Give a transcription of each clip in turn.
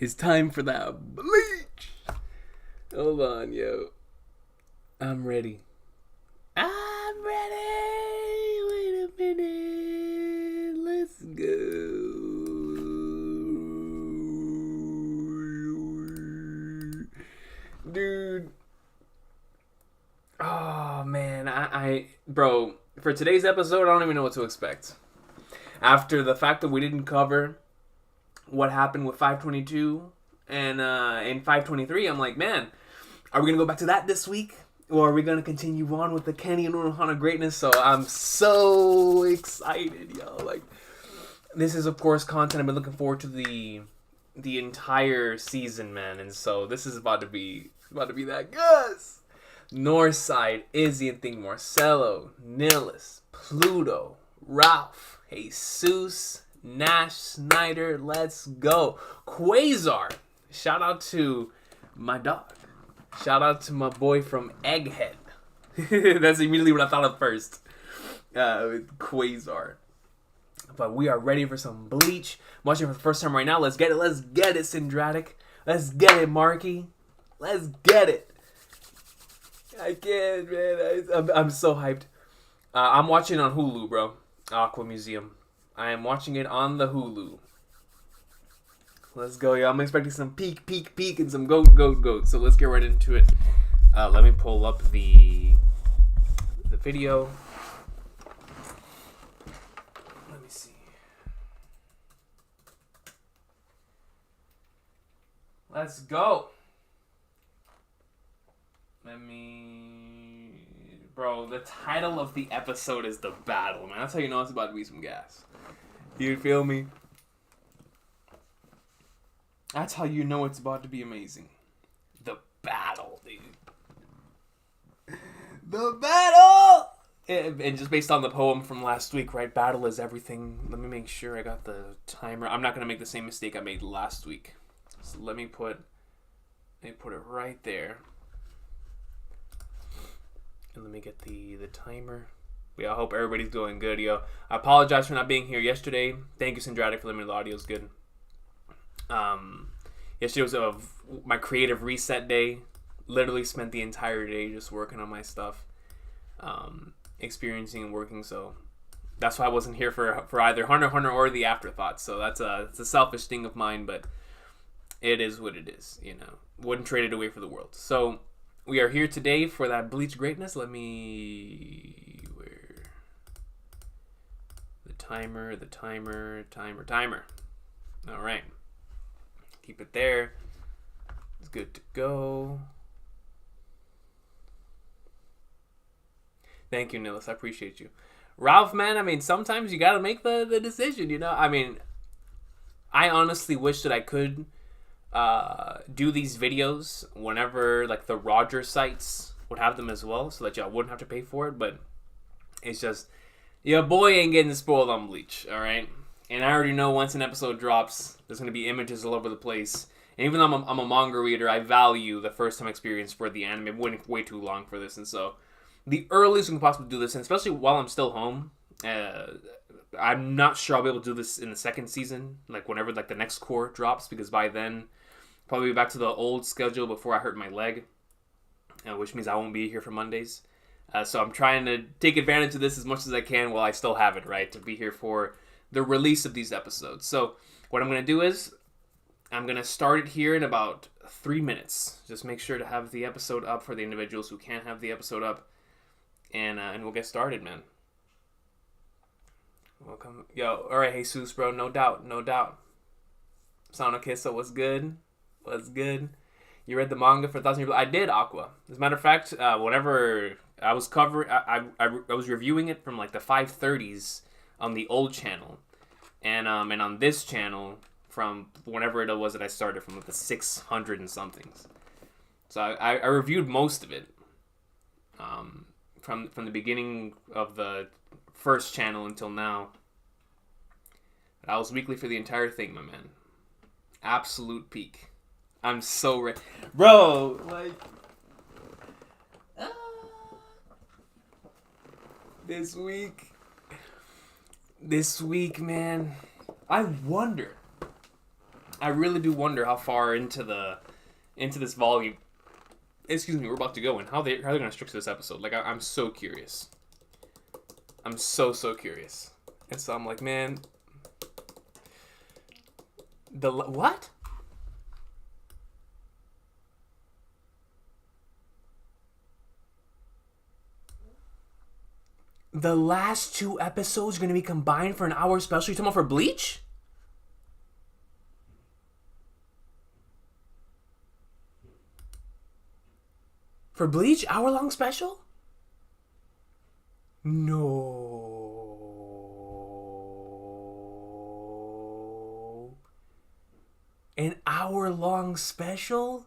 It's time for that bleach. Hold on, yo. I'm ready. I'm ready. Wait a minute. Let's go. Dude. Oh, man. Bro, for today's episode, I don't even know what to expect. After the fact that we didn't cover what happened with 522 and in 523, I'm like, man, are we going to go back to that this week? Or are we going to continue on with the Kenny and Unohana greatness? So I'm so excited, yo. Like, this is, of course, content I've been looking forward to the entire season, man. And so this is about to be that good. Northside, Izzy and Thing, Marcelo, Nillis, Pluto, Ralph, Jesus, Nash, Snyder, let's go. Quasar, shout out to my dog. Shout out to my boy from Egghead. That's immediately what I thought of first. Quasar. But we are ready for some Bleach. I'm watching for the first time right now. Let's get it. Let's get it, Syndratic. Let's get it, Marky. Let's get it. I can't, man. I'm so hyped. I'm watching it on Hulu, bro. Aqua Museum. I am watching it on the Hulu. Let's go, yo. I'm expecting some peak, and some goat. So let's get right into it. Let me pull up the video. Let me see. Let's go. Bro, the title of the episode is The Battle, man. That's how you know it's about to be some gas. You feel me? That's how you know it's about to be amazing. The Battle, dude. The Battle! And just based on the poem from last week, right? Battle is everything. Let me make sure I got the timer. I'm not going to make the same mistake I made last week. So let me put it right there. And let me get the timer. Yeah, I hope everybody's doing good, yo. I apologize for not being here yesterday. Thank you, Syndratic, for letting me know the audio's good. Yesterday was my creative reset day. Literally spent the entire day just working on my stuff. Experiencing and working, so that's why I wasn't here for either Hunter or the Afterthought. So it's a selfish thing of mine, but it is what it is, you know. Wouldn't trade it away for the world. So we are here today for that Bleach greatness. Where the timer. All right. Keep it there. It's good to go. Thank you, Nillis. I appreciate you. Ralph, man, I mean, sometimes you got to make the decision, you know? I mean, I honestly wish that I could do these videos whenever, like, the Roger sites would have them as well, so that y'all wouldn't have to pay for it, but it's just, your boy ain't getting spoiled on Bleach, alright? And I already know once an episode drops, there's going to be images all over the place. And even though I'm a manga reader, I value the first time experience for the anime. I'm waiting way too long for this, and so the earliest we can possibly do this, and especially while I'm still home, I'm not sure I'll be able to do this in the second season, like whenever like the next core drops, because by then, probably back to the old schedule before I hurt my leg, which means I won't be here for Mondays. So I'm trying to take advantage of this as much as I can while I still have it, right, to be here for the release of these episodes. So what I'm going to do is I'm going to start it here in about 3 minutes. Just make sure to have the episode up for the individuals who can't have the episode up. And we'll get started, man. Welcome. Yo, alright, Jesus, bro. No doubt. Sonokissa, what's good? You read the manga for 1,000 Years? I did, Aqua. As a matter of fact, whenever I was covering, I was reviewing it from like the 530s on the old channel. And on this channel from whenever it was that I started, from like the 600 and somethings. So I reviewed most of it. From the beginning of the first channel until now. I was weekly for the entire thing, my man. Absolute peak. I'm so ready. Bro, like... This week, man. I wonder I really do wonder how far into this volume, excuse me, we're about to go, and how they're going to structure this episode. Like, I'm so curious. I'm so curious. And so I'm like, man, what? The last 2 episodes are going to be combined for an hour special? You talking about for Bleach? For Bleach? Hour-long special? No. An hour-long special?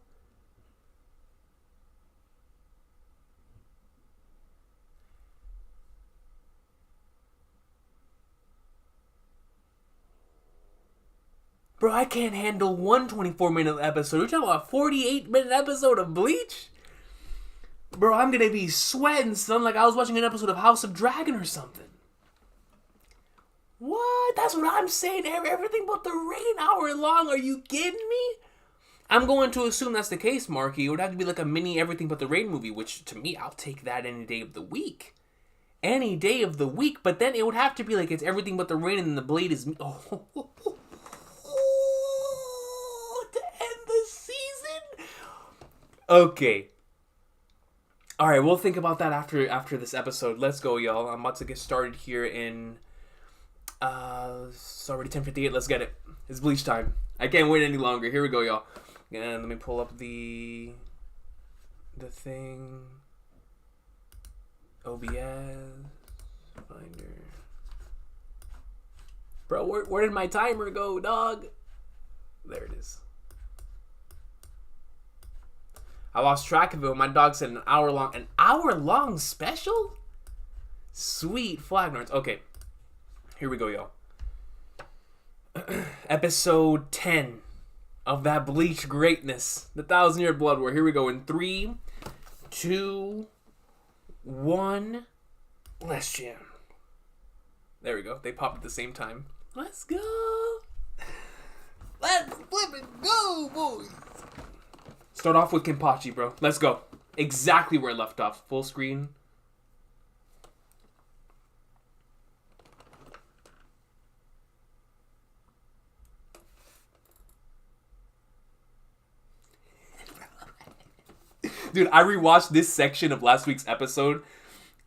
Bro, I can't handle one 24-minute episode. You're talking about a 48-minute episode of Bleach? Bro, I'm gonna be sweating, son, like I was watching an episode of House of Dragon or something. What? That's what I'm saying. Everything but the rain hour long. Are you kidding me? I'm going to assume that's the case, Marky. It would have to be like a mini Everything But the Rain movie, which to me, I'll take that any day of the week. Any day of the week. But then it would have to be like it's Everything But the Rain and the Blade is... Oh. To end the season? Okay. Alright, we'll think about that after this episode. Let's go, y'all. I'm about to get started here in... it's already 10:58. Let's get it. It's Bleach time. I can't wait any longer. Here we go, y'all. And let me pull up the thing. OBS. Finder. Bro, where did my timer go, dog? There it is. I lost track of it when my dog said an hour long special? Sweet flag nerds. Okay. Here we go, y'all. Episode 10 of that Bleach greatness. The 1,000-Year Blood War. Here we go in 3, 2, 1. Let's jam. There we go. They popped at the same time. Let's go. Let's flip and go, boys. Start off with Kenpachi, bro. Let's go. Exactly where I left off. Full screen. Dude, I rewatched this section of last week's episode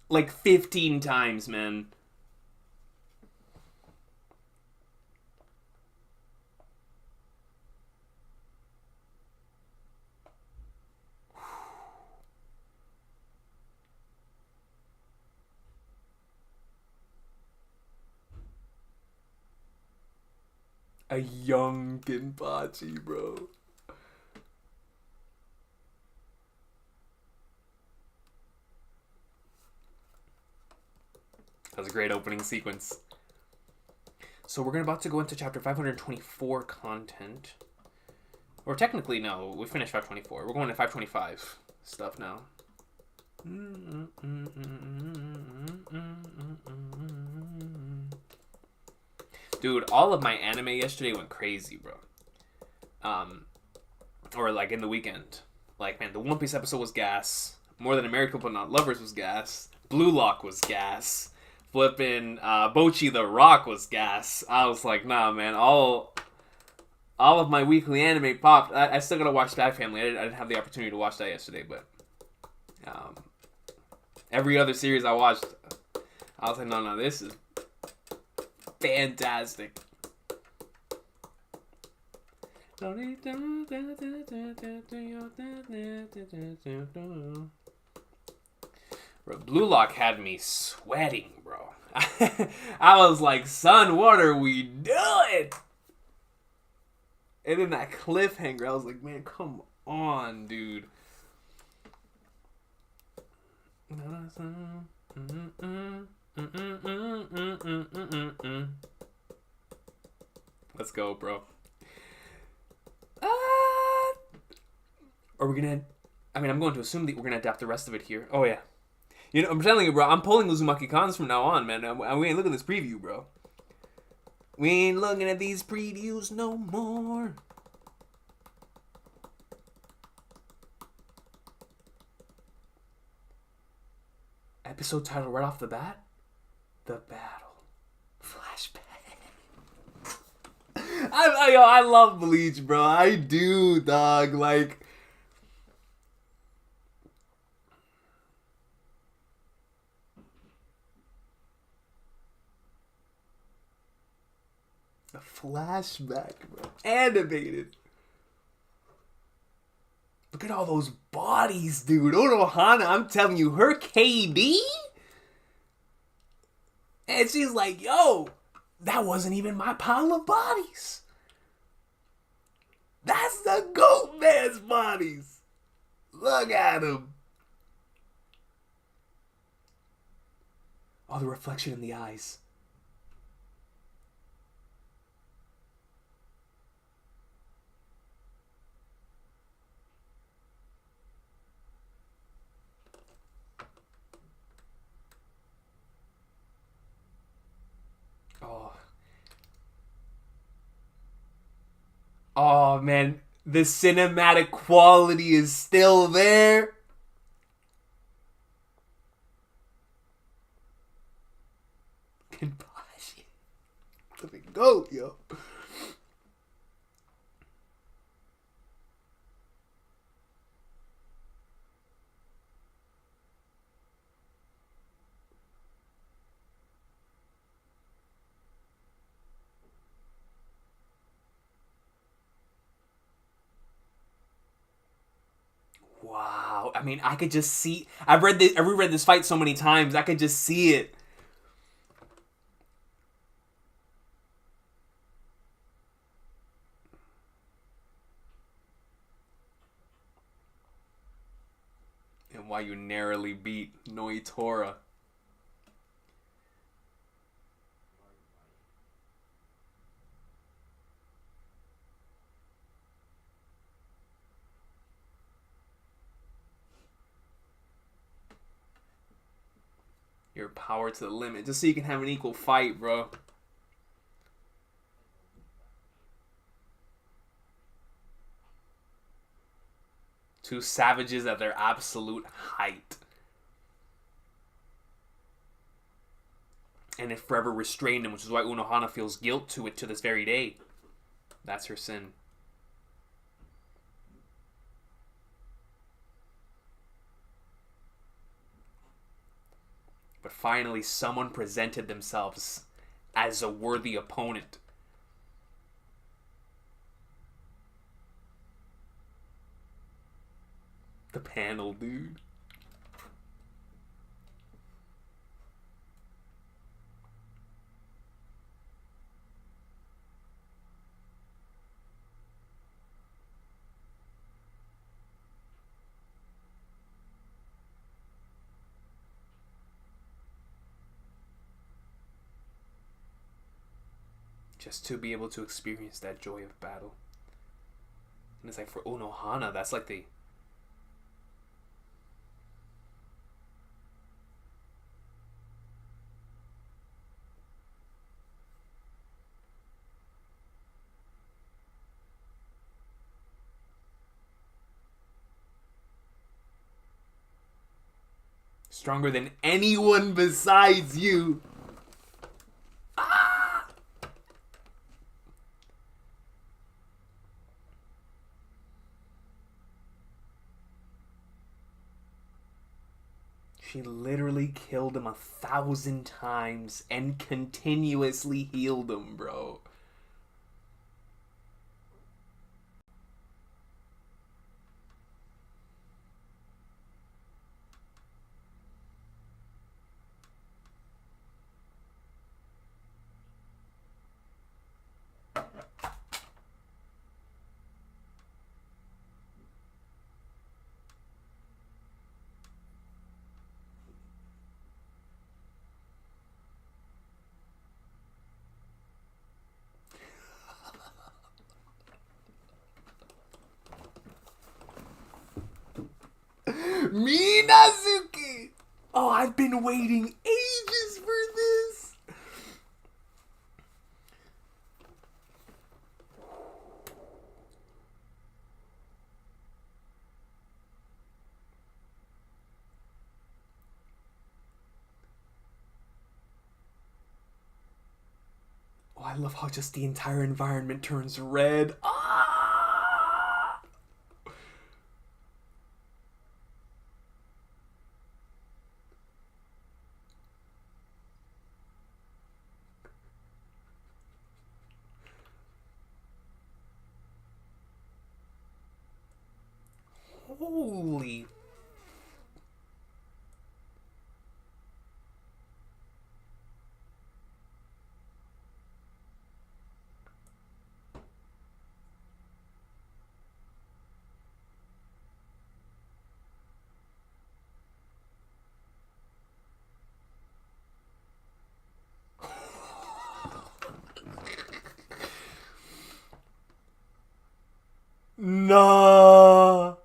like 15 times, man. A young Kenpachi, bro. That was a great opening sequence. So we're about to go into chapter 524 content. Or technically, no. We finished 524. We're going to 525 stuff now. Dude, all of my anime yesterday went crazy, bro. Or like in the weekend. Like, man, the One Piece episode was gas. More Than American But Not Lovers was gas. Blue Lock was gas. Flipping Bochi the Rock was gas. I was like, nah, man, all of my weekly anime popped. I still gotta watch Spy Family. I didn't have the opportunity to watch that yesterday, but every other series I watched, I was like, no, this is fantastic. Bro, Blue Lock had me sweating, bro. I was like, son, what are we doing? And then that cliffhanger, I was like, man, come on, dude. Let's go, bro. Are we gonna... I mean, I'm going to assume that we're gonna adapt the rest of it here. Oh, yeah. You know, I'm telling you, bro, I'm pulling Uzumaki Cons from now on, man. We ain't looking at this preview, bro. We ain't looking at these previews no more. Episode title right off the bat? The Battle. Flashback. I love Bleach, bro. I do, dog. Like, the flashback, bro. Animated. Look at all those bodies, dude. Onohana, I'm telling you, her KD? And she's like, yo, that wasn't even my pile of bodies. That's the GOAT man's bodies. Look at him. Oh, the reflection in the eyes. Oh. Oh, man. The cinematic quality is still there. Kenpachi. Let me go, yo. Wow. I mean, I could just see. I reread this fight so many times. I could just see it. And why you narrowly beat Noitora. Your power to the limit. Just so you can have an equal fight, bro. Two savages at their absolute height. And it forever restrained him, which is why Unohana feels guilt to it to this very day. That's her sin. But finally, someone presented themselves as a worthy opponent. The panel, dude. Just to be able to experience that joy of battle. And it's like for Unohana, that's like the... stronger than anyone besides you. Ah! She literally killed him 1,000 times and continuously healed him, bro. Minazuki! Oh, I've been waiting ages for this. I love how just the entire environment turns red. Ah! Holy. No.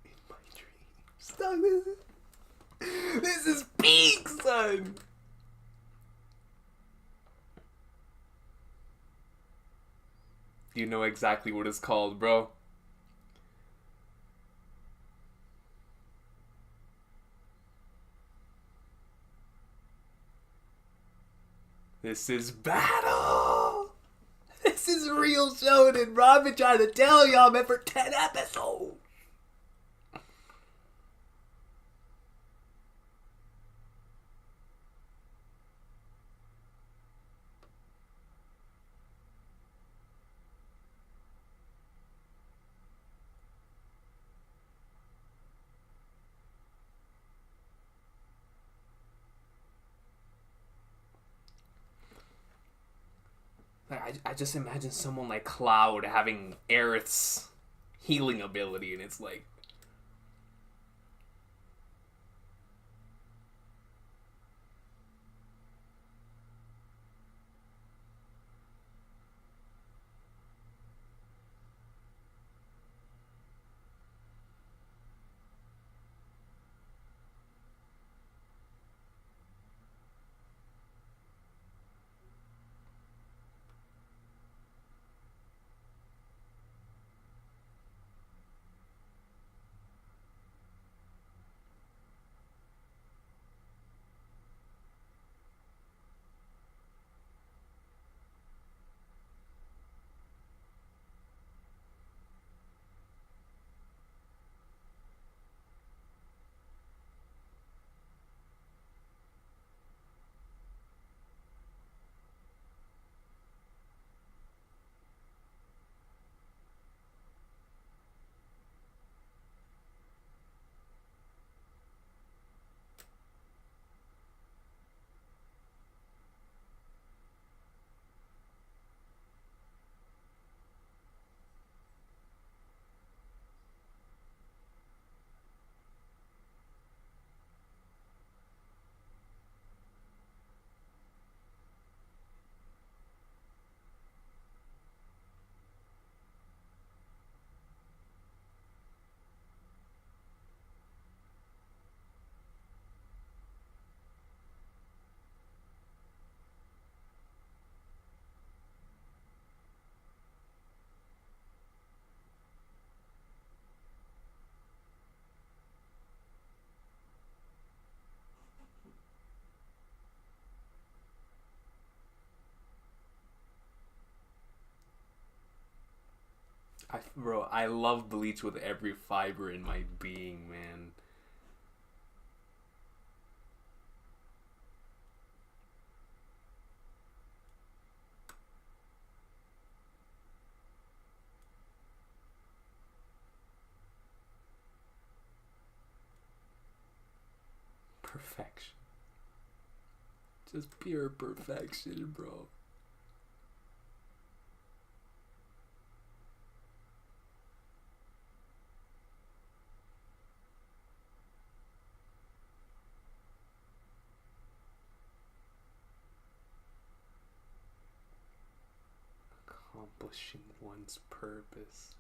In my dreams. Stop this. This is peak, son. You know exactly what it's called, bro. This is battle. This is real shonen, bro. I've been trying to tell y'all, man, for 10 episodes. Like, I just imagine someone like Cloud having Aerith's healing ability, and it's like, bro, I love Bleach with every fiber in my being, man. Perfection. Just pure perfection, bro. Come Accomplishing one's purpose.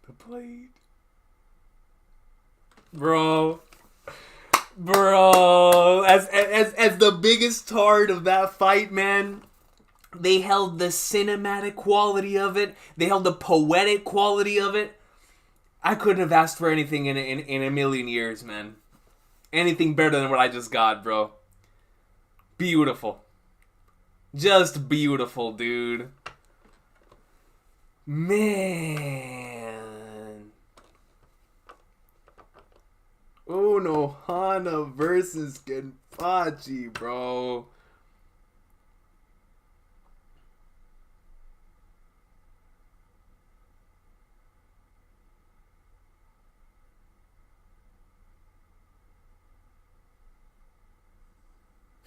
The blade. Bro, as the biggest tard of that fight, man, they held the cinematic quality of it. They held the poetic quality of it. I couldn't have asked for anything in a million years, man. Anything better than what I just got, bro. Beautiful. Just beautiful, dude. Man. Unohana versus Genpachi, bro.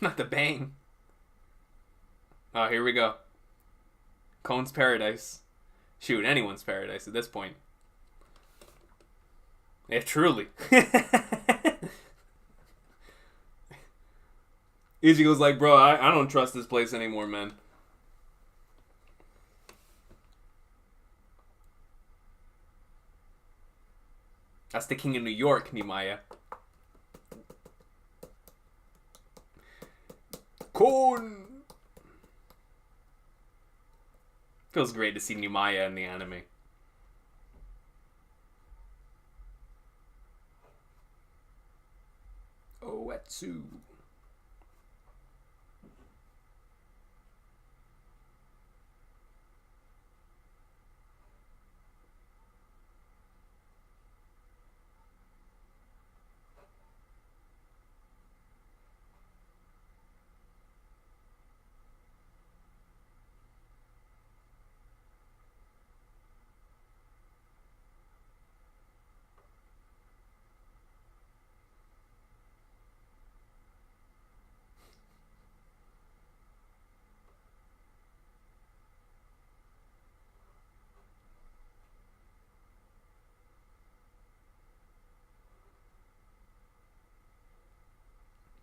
Not the bang. Oh, here we go. Kone's paradise. Shoot, anyone's paradise at this point. Yeah, truly. Ichigo's like, bro, I don't trust this place anymore, man. That's the king of New York, Nimaya. Kon! Feels great to see Nimaya in the anime. Oetsu.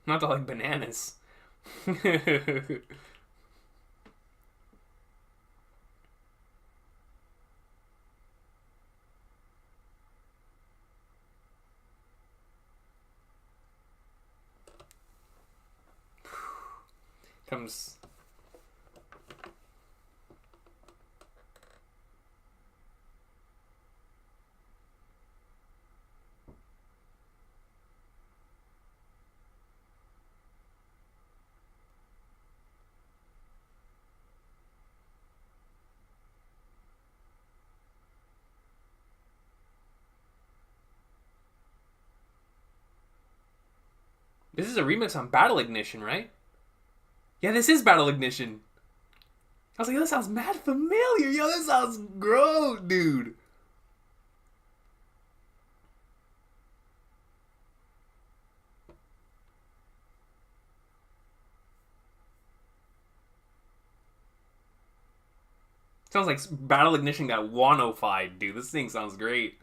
Not to like bananas. Comes. This is a remix on Battle Ignition, right? Yeah, this is Battle Ignition. I was like, that sounds mad familiar. Yo, this sounds gross, dude. Sounds like Battle Ignition got 105, dude. This thing sounds great.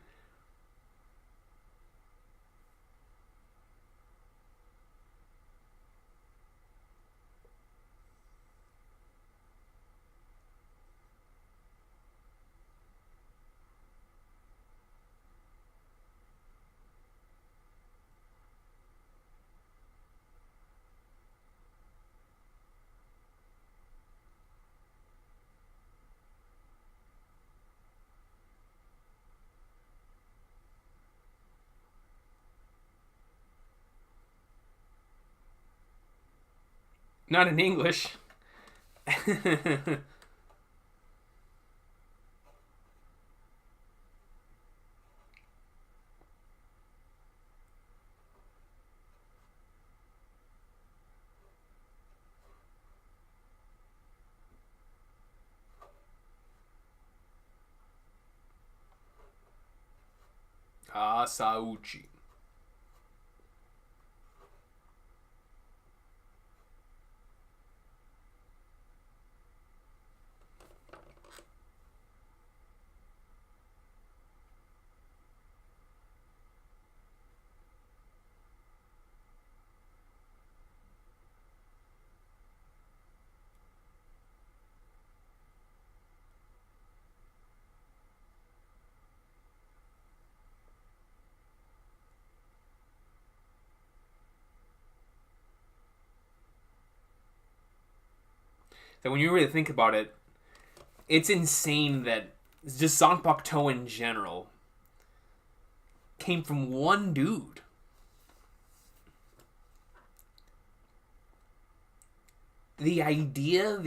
Not in English. Asauchi. That when you really think about it, it's insane that just Zanpakuto in general came from one dude. The idea,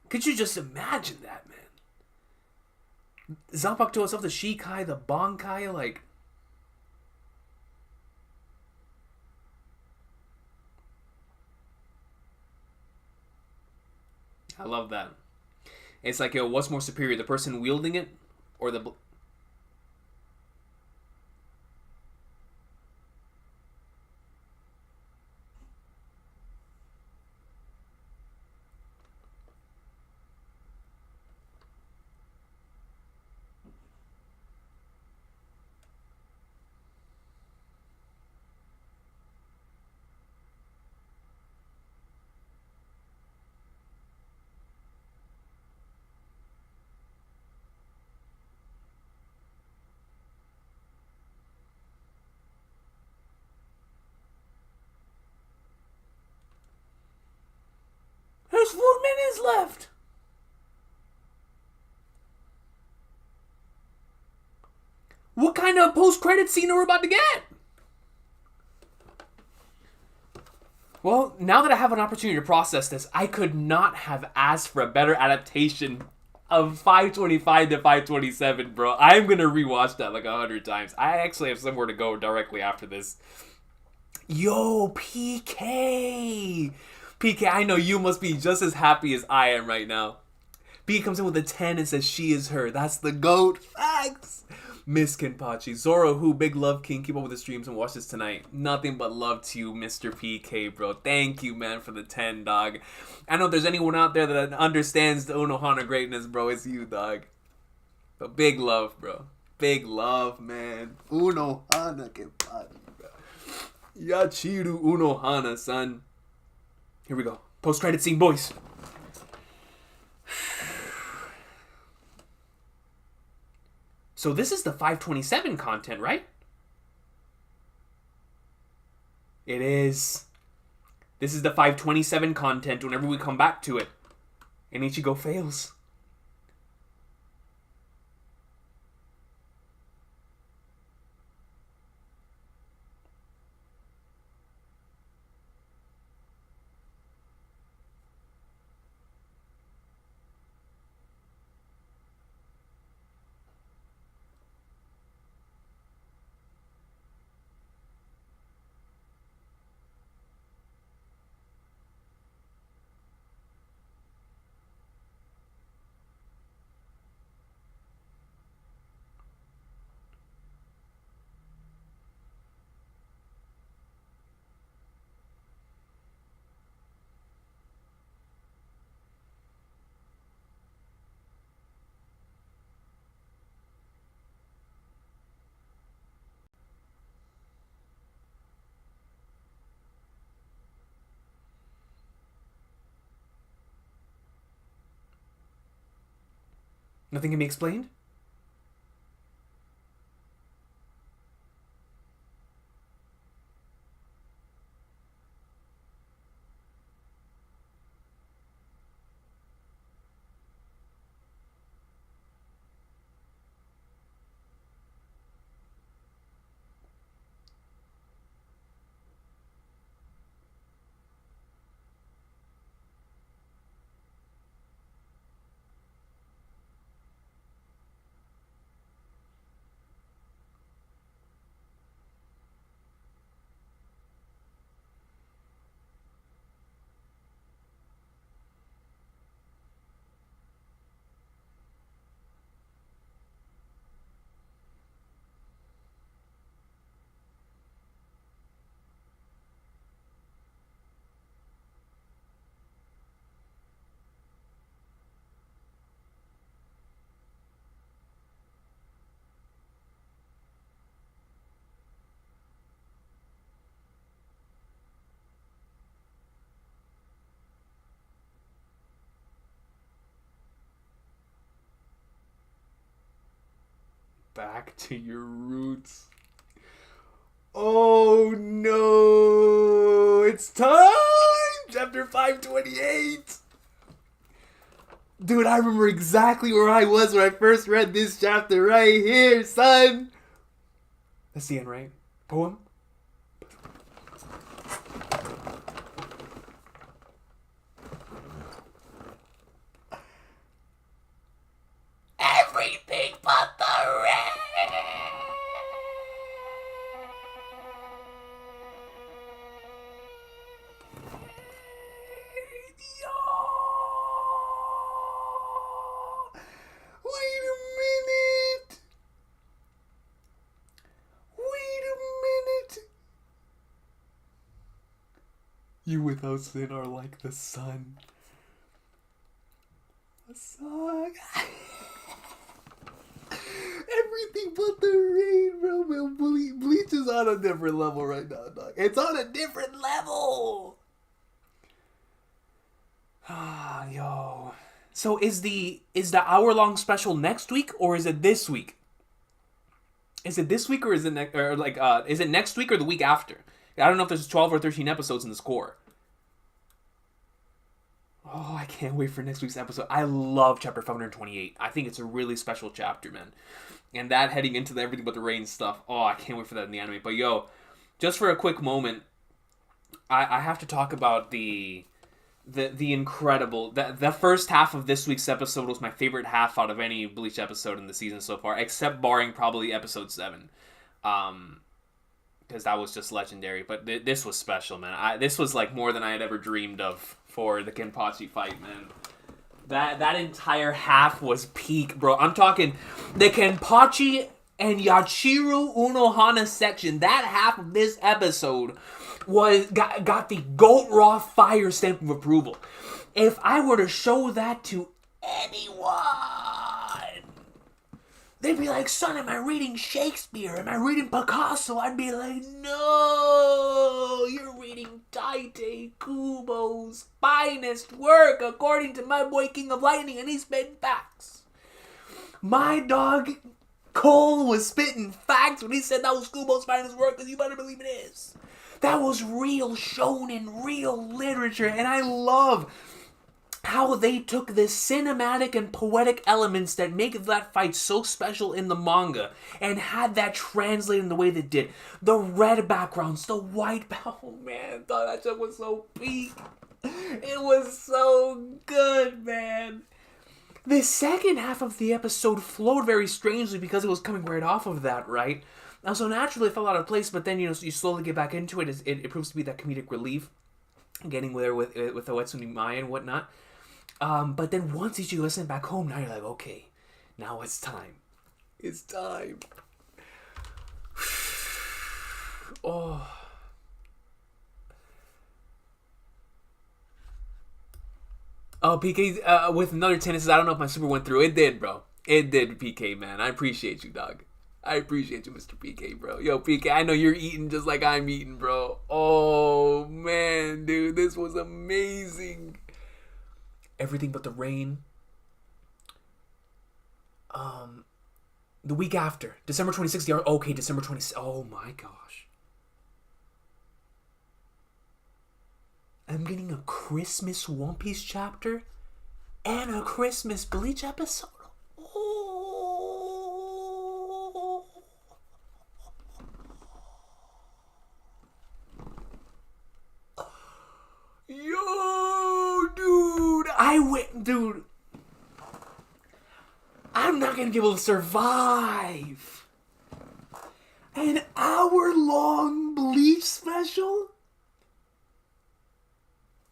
could you just imagine that, man? Zanpakuto itself, the Shikai, the Bankai, like... I love that. It's like, yo, what's more superior, the person wielding it or the... There's 4 minutes left! What kind of post-credit scene are we about to get? Well, now that I have an opportunity to process this, I could not have asked for a better adaptation of 525 to 527, bro. I'm gonna rewatch that like 100 times. I actually have somewhere to go directly after this. Yo, PK! PK, I know you must be just as happy as I am right now. PK comes in with a 10 and says she is her. That's the GOAT. Facts! Miss Kenpachi. Zoro, who, big love king. Keep up with the streams and watch this tonight. Nothing but love to you, Mr. PK, bro. Thank you, man, for the 10, dog. I know if there's anyone out there that understands the Unohana greatness, bro, it's you, dog. But big love, bro. Big love, man. Unohana Kenpachi, bro. Yachiru Unohana, son. Here we go. Post-credit scene, boys. So this is the 527 content, right? It is. This is the 527 content whenever we come back to it. And Ichigo fails. Nothing can be explained? back to your roots. Oh no! It's time! Chapter 528! Dude, I remember exactly where I was when I first read this chapter right here, son! That's the end, right? Poem? Everything but the rain! Wait a minute! You without sin are like the sun. The sun. Everything but the rain, bro. Bleach is on a different level right now, dog. It's on a different level. Ah, yo. So is the hour-long special next week or is it this week? Is it this week or is it is it next week or the week after? I don't know if there's 12 or 13 episodes in the score. Oh, I can't wait for next week's episode. I love chapter 528. I think it's a really special chapter, man. And that heading into the everything but the rain stuff. Oh, I can't wait for that in the anime. But yo, just for a quick moment, I have to talk about the incredible... The first half of this week's episode was my favorite half out of any Bleach episode in the season so far, except barring probably episode 7. Because that was just legendary. But this was special, man. This was like more than I had ever dreamed of for the Kenpachi fight, man. That entire half was peak, bro. I'm talking the Kenpachi and Yachiru Unohana section. That half of this episode got the goat raw fire stamp of approval. If I were to show that to anyone, they'd be like, son, am I reading Shakespeare? Am I reading Picasso? I'd be like, no, you're reading Tite Kubo's finest work, according to my boy King of Lightning, and he's spitting facts. My dog Cole was spitting facts when he said that was Kubo's finest work, because you better believe it is. That was real shonen, real literature, and I love how they took the cinematic and poetic elements that make that fight so special in the manga and had that translated in the way they did. The red backgrounds, the white oh man, thought that shit was so peak. It was so good, man. The second half of the episode flowed very strangely because it was coming right off of that, right? Now, so naturally it fell out of place, but then, you slowly get back into it. It proves to be that comedic relief, getting there with Oetsuni Maya and whatnot. But then once Ichigo is sent back home, now you're like, okay, now it's time. It's time. Oh. Oh, PK, with another 10, says, I don't know if my super went through. It did, bro. It did, PK, man. I appreciate you, dog. I appreciate you, Mr. PK, bro. Yo, PK, I know you're eating just like I'm eating, bro. Oh, man, dude. This was amazing. Everything but the rain. The week after. December 26th. Okay, December 26th. Oh, my gosh. I'm getting a Christmas One Piece chapter and a Christmas Bleach episode. Oh. Yo, dude. I'm not going to be able to survive an hour-long Bleach special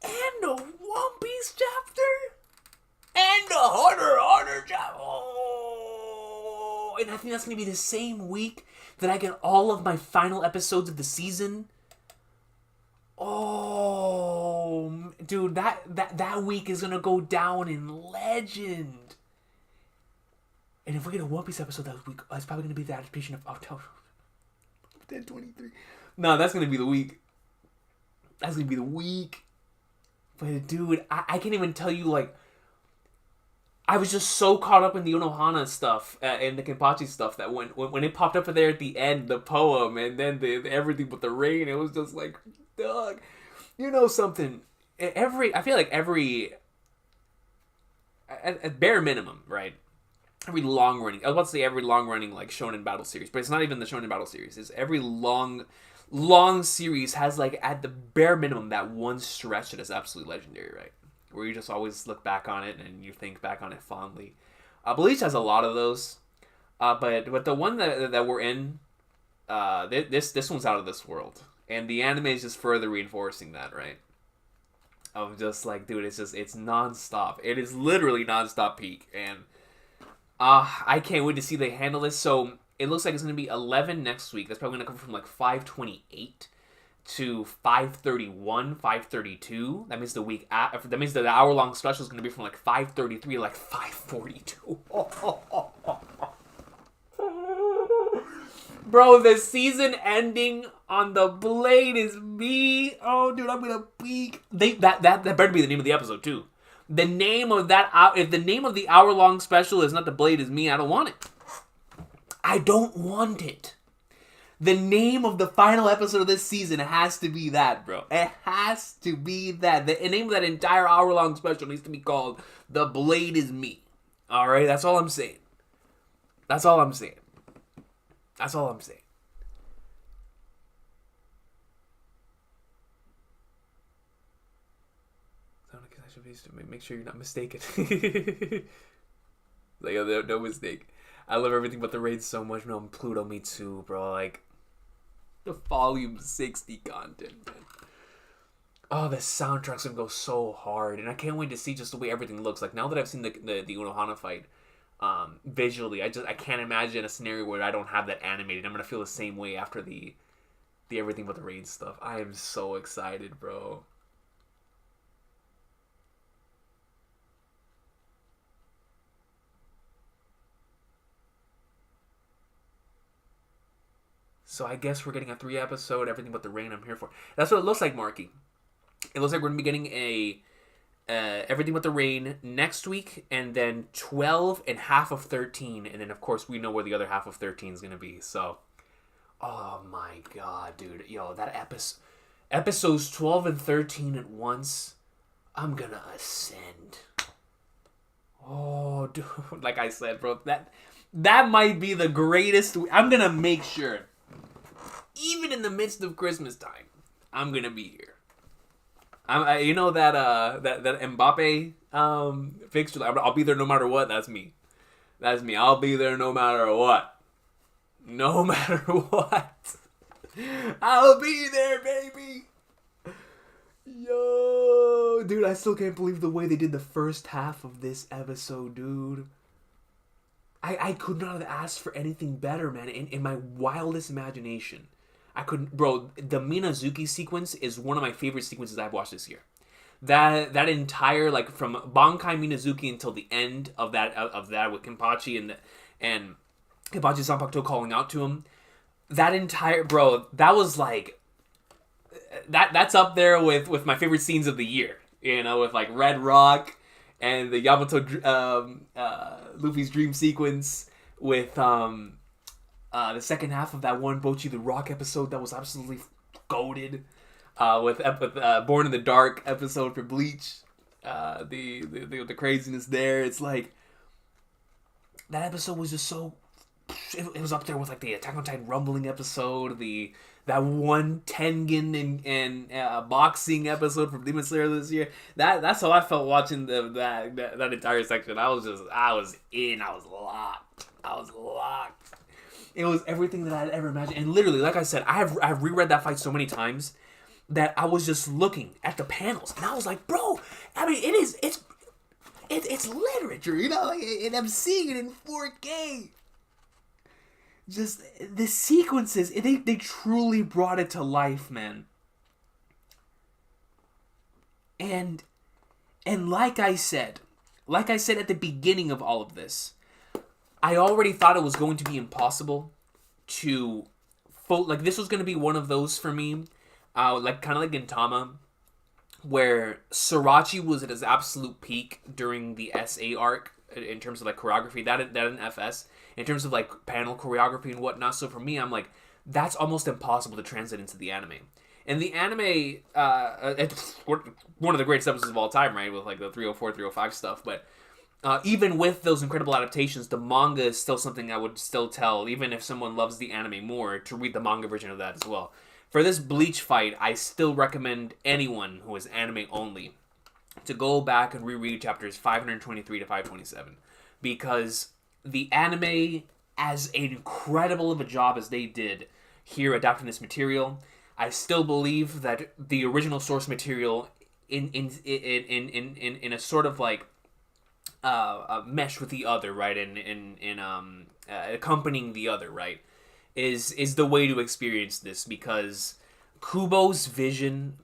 and a One Piece chapter and a Hunter x Hunter chapter. Oh, and I think that's going to be the same week that I get all of my final episodes of the season. Oh, dude, that week is going to go down in legend. And if we get a One Piece episode that week, it's probably going to be the adaptation of October 10/23. No, that's going to be the week. That's going to be the week. But dude, I can't even tell you, like, I was just so caught up in the Unohana stuff and the Kenpachi stuff that when it popped up there at the end, the poem, and then the everything but the rain, it was just like, dog, you know something. I feel like every, at bare minimum, right? Every long running, I was about to say every long running like shonen battle series, but it's not even the shonen battle series. It's every long series has like at the bare minimum that one stretch that is absolutely legendary, right? Where you just always look back on it and you think back on it fondly. Bleach has a lot of those, but the one that we're in, this one's out of this world, and the anime is just further reinforcing that, right? Of just like, dude, it's nonstop. It is literally nonstop peak, and I can't wait to see they handle this. So it looks like it's gonna be 11 next week. That's probably gonna come from like 528. To 531, 532. That means that means that the hour-long special is going to be from like 533 to like 542. Bro, the season ending on the Blade is me. Oh, dude, I'm gonna peak. That better be the name of the episode too. The name of that, if the name of the hour-long special is not the Blade is me, I don't want it. I don't want it. The name of the final episode of this season has to be that, bro. It has to be that. The name of that entire hour-long special needs to be called The Blade is Me. Alright? That's all I'm saying. That's all I'm saying. That's all I'm saying. I should be, make sure you're not mistaken. Like, no mistake. I love everything but the raid so much. No, Pluto, me too, bro. Like, the volume 60 content, man. Oh, the soundtrack's gonna go so hard, and I can't wait to see just the way everything looks. Like, now that I've seen the Unohana fight, visually, I can't imagine a scenario where I don't have that animated. I'm gonna feel the same way after the everything but the raid stuff. I am so excited, bro. So I guess we're getting a 3-episode, everything but the rain. I'm here for. That's what it looks like, Marky. It looks like we're going to be getting a everything but the rain next week, and then 12 and half of 13. And then, of course, we know where the other half of 13 is going to be. So, oh my god, dude. Yo, that episodes 12 and 13 at once, I'm going to ascend. Oh, dude. Like I said, bro, that might be the greatest. I'm going to make sure. Even in the midst of Christmas time, I'm gonna be here. You know that Mbappe fixture. I'll be there no matter what. That's me. That's me. I'll be there no matter what. No matter what. I'll be there, baby. Yo, dude, I still can't believe the way they did the first half of this episode, dude. I could not have asked for anything better, man. In my wildest imagination. I couldn't, bro. The Minazuki sequence is one of my favorite sequences I've watched this year. That entire, like, from Bankai Minazuki until the end of that with Kenpachi and Kenpachi Zanpakuto calling out to him. That entire, bro, that was like that's up there with my favorite scenes of the year. You know, with like Red Rock and the Yamato Luffy's dream sequence with the second half of that one Bochi the Rock episode that was absolutely goated. With Born in the Dark episode for Bleach, the craziness there. It's like that episode was just so. It was up there with like the Attack on Titan rumbling episode, that one Tengen and boxing episode from Demon Slayer this year. That's how I felt watching that entire section. I was locked. It was everything that I'd ever imagined. And literally, like I said, I've reread that fight so many times that I was just looking at the panels, and I was like, bro, I mean, it's literature, you know, like, and I'm seeing it in 4K. Just the sequences, they truly brought it to life, man. And like I said at the beginning of all of this, I already thought it was going to be impossible to, like, this was going to be one of those for me, like, kind of like Gintama, where Srirachi was at his absolute peak during the SA arc, in terms of like choreography. That in FS, in terms of like panel choreography and whatnot. So for me, I'm like, that's almost impossible to translate into the anime. And the anime, it's one of the greatest episodes of all time, right? With like the 304, 305 stuff. But even with those incredible adaptations, the manga is still something I would still tell, even if someone loves the anime more, to read the manga version of that as well. For this Bleach fight, I still recommend anyone who is anime only to go back and reread chapters 523 to 527. Because the anime, as incredible of a job as they did here adapting this material, I still believe that the original source material in a sort of like mesh with the other, right? In accompanying the other, right? Is the way to experience this, because Kubo's vision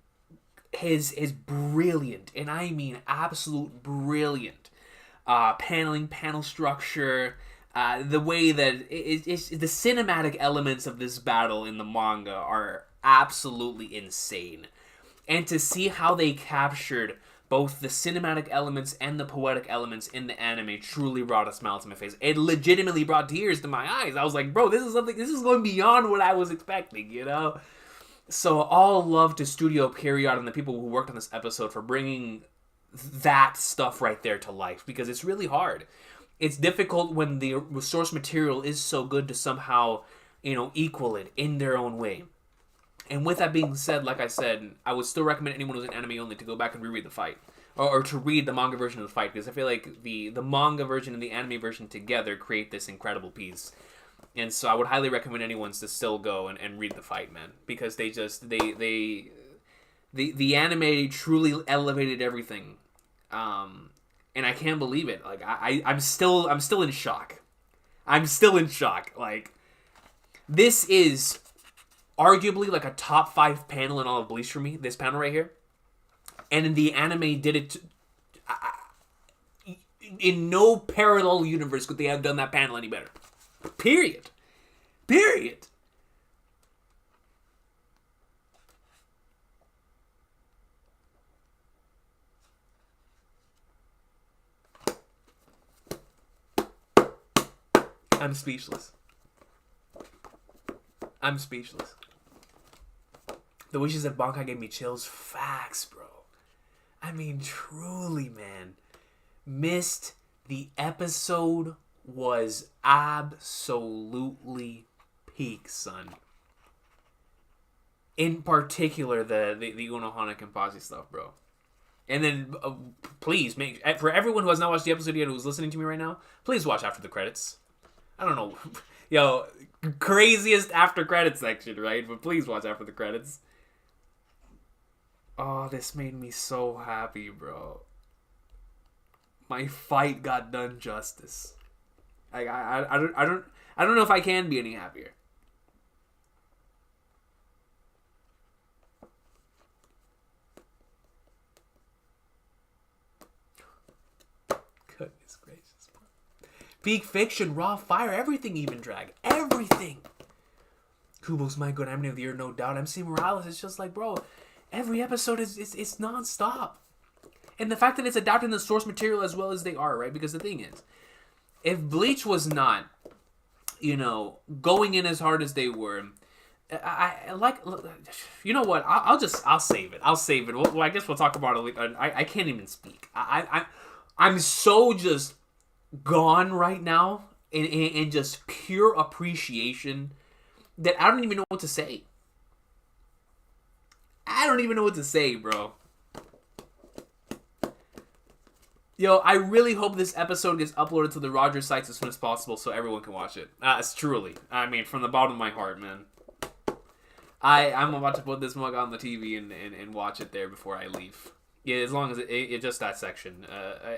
is brilliant, and I mean absolute brilliant. Paneling, panel structure, the way that it's the cinematic elements of this battle in the manga are absolutely insane. And to see how they captured both the cinematic elements and the poetic elements in the anime truly brought a smile to my face. It legitimately brought tears to my eyes. I was like, bro, this is going beyond what I was expecting, you know? So all love to Studio Period and the people who worked on this episode for bringing that stuff right there to life, because it's really hard. It's difficult when the source material is so good to somehow, equal it in their own way. And with that being said, like I said, I would still recommend anyone who's an anime only to go back and reread the fight. Or to read the manga version of the fight, because I feel like the manga version and the anime version together create this incredible piece. And so I would highly recommend anyone to still go and read the fight, man. Because the anime truly elevated everything. And I can't believe it. Like, I'm still in shock. I'm still in shock. Like, this is arguably like a top 5 panel in all of Bleach for me, this panel right here. And in the anime did it in no parallel universe could they have done that panel any better. Period. I'm speechless. The wishes that Bankai gave me chills. Facts, bro. I mean, truly, man. Missed the episode was absolutely peak, son. In particular, the Unohana Kenpachi stuff, bro. And then, please, for everyone who has not watched the episode yet, who's listening to me right now, please watch after the credits. I don't know. Yo, craziest after credits section, right? But please watch after the credits. Oh, this made me so happy, bro. My fight got done justice. Like, I don't know if I can be any happier. Goodness gracious, bro. Peak fiction, raw fire, everything even drag. Everything. Kubo's my good anime of the year, no doubt. MC Morales is just like, bro, every episode is non-stop. And the fact that it's adapting the source material as well as they are, right? Because the thing is, if Bleach was not, going in as hard as they were, I like, you know what? I'll save it. Well, I guess we'll talk about it. I can't even speak. I'm so just gone right now in just pure appreciation that I don't even know what to say. Bro. Yo, I really hope this episode gets uploaded to the Rogers sites as soon as possible so everyone can watch it. It's truly. I mean, from the bottom of my heart, man. I'm about to put this mug on the TV and watch it there before I leave. Yeah, as long as it just that section.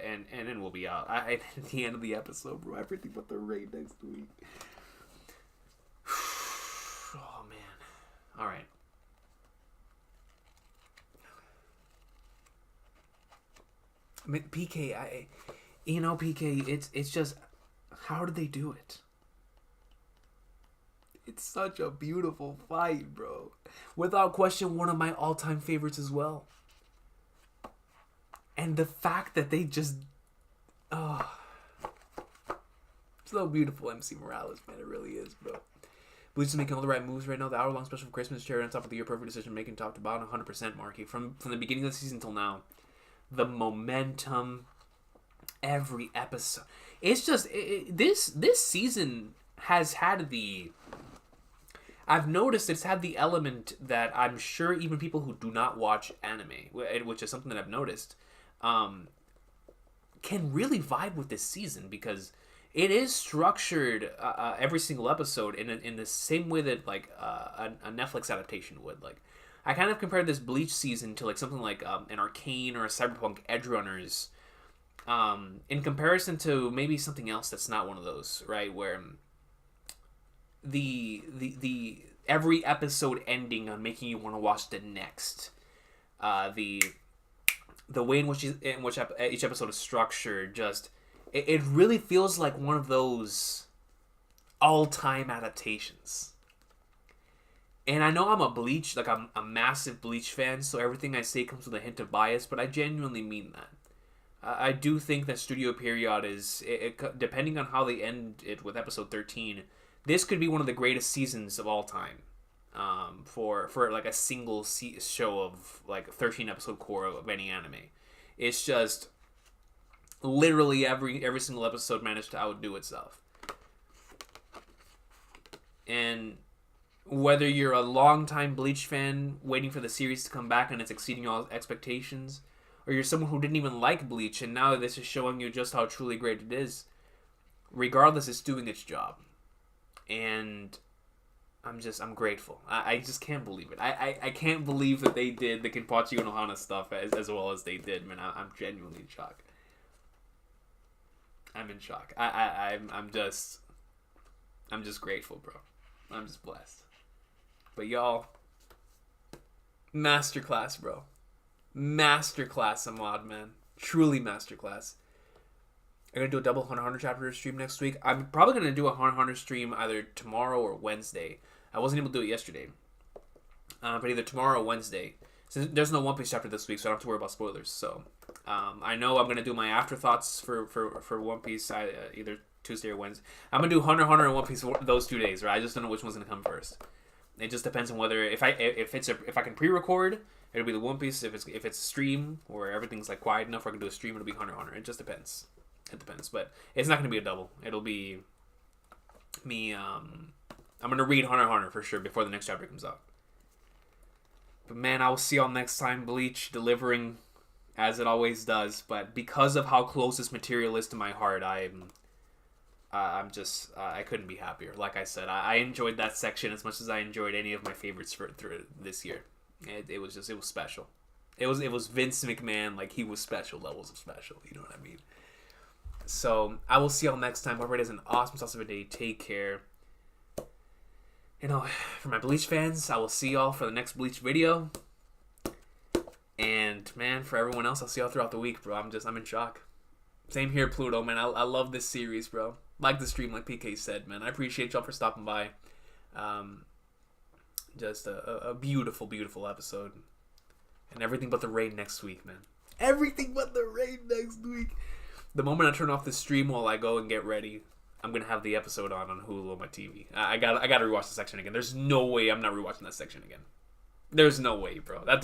And then we'll be out. At the end of the episode, bro. Everything but the raid next week. Oh, man. All right. I mean, PK, PK, it's just, how did they do it? It's such a beautiful fight, bro. Without question, one of my all-time favorites as well. And the fact that they just, So beautiful, MC Morales, man. It really is, bro. Bleach is making all the right moves right now. The hour-long special for Christmas, cherry on top of the year, perfect decision making, top to bottom, 100%, Marky. From the beginning of the season till now, the momentum, every episode. It's just this season has had the. I've noticed it's had the element that I'm sure even people who do not watch anime, which is something that I've noticed, can really vibe with this season because it is structured every single episode in the same way that like a Netflix adaptation would. Like, I kind of compared this Bleach season to like something like an Arcane or a Cyberpunk Edgerunners, in comparison to maybe something else that's not one of those, right? Where the every episode ending on making you want to watch the next, the way in which each episode is structured, just it really feels like one of those all-time adaptations. And I know I'm a massive Bleach fan, so everything I say comes with a hint of bias, but I genuinely mean that. I do think that Studio Period is, depending on how they end it with episode 13, this could be one of the greatest seasons of all time. For like a single show of like 13 episode core of any anime. It's just literally every single episode managed to outdo itself. And whether you're a longtime Bleach fan waiting for the series to come back and it's exceeding all expectations, or you're someone who didn't even like Bleach and now this is showing you just how truly great it is, regardless, it's doing its job. And I'm grateful. I just can't believe it. I can't believe that they did the Kenpachi Unohana stuff as well as they did, man. I'm genuinely in shock. I'm in shock. I'm just grateful, bro. I'm just blessed. But y'all, masterclass, bro. Masterclass, Ahmad, man. Truly masterclass. I'm going to do a double Hunter x Hunter chapter stream next week. I'm probably going to do a Hunter x Hunter stream either tomorrow or Wednesday. I wasn't able to do it yesterday. But either tomorrow or Wednesday. Since there's no One Piece chapter this week, so I don't have to worry about spoilers. So I know I'm going to do my afterthoughts for One Piece either Tuesday or Wednesday. I'm going to do Hunter x Hunter and One Piece those 2 days, right? I just don't know which one's going to come first. It just depends on whether if I can pre-record, it'll be the One Piece. If it's a stream where everything's like quiet enough where I can do a stream, it'll be Hunter x Hunter. It just depends. It depends, but it's not going to be a double. It'll be me. I'm going to read Hunter x Hunter for sure before the next chapter comes out. But man, I will see y'all next time. Bleach delivering as it always does, but because of how close this material is to my heart, I'm just I couldn't be happier. Like I said, I enjoyed that section as much as I enjoyed any of my favorites through this year. It was special. It was Vince McMahon, like he was special levels of special. You know what I mean? So I will see y'all next time. Hope it is an awesome day. Take care. You know, for my Bleach fans, I will see y'all for the next Bleach video. And man, for everyone else, I'll see y'all throughout the week, bro. I'm in shock. Same here, Pluto, man. I love this series, bro. Like the stream, like PK said, man. I appreciate y'all for stopping by. Just a beautiful, beautiful episode. And everything but the rain next week, man. Everything but the rain next week. The moment I turn off the stream while I go and get ready, I'm gonna have the episode on Hulu on my TV. I gotta rewatch the section again. There's no way I'm not rewatching that section again. There's no way, bro. That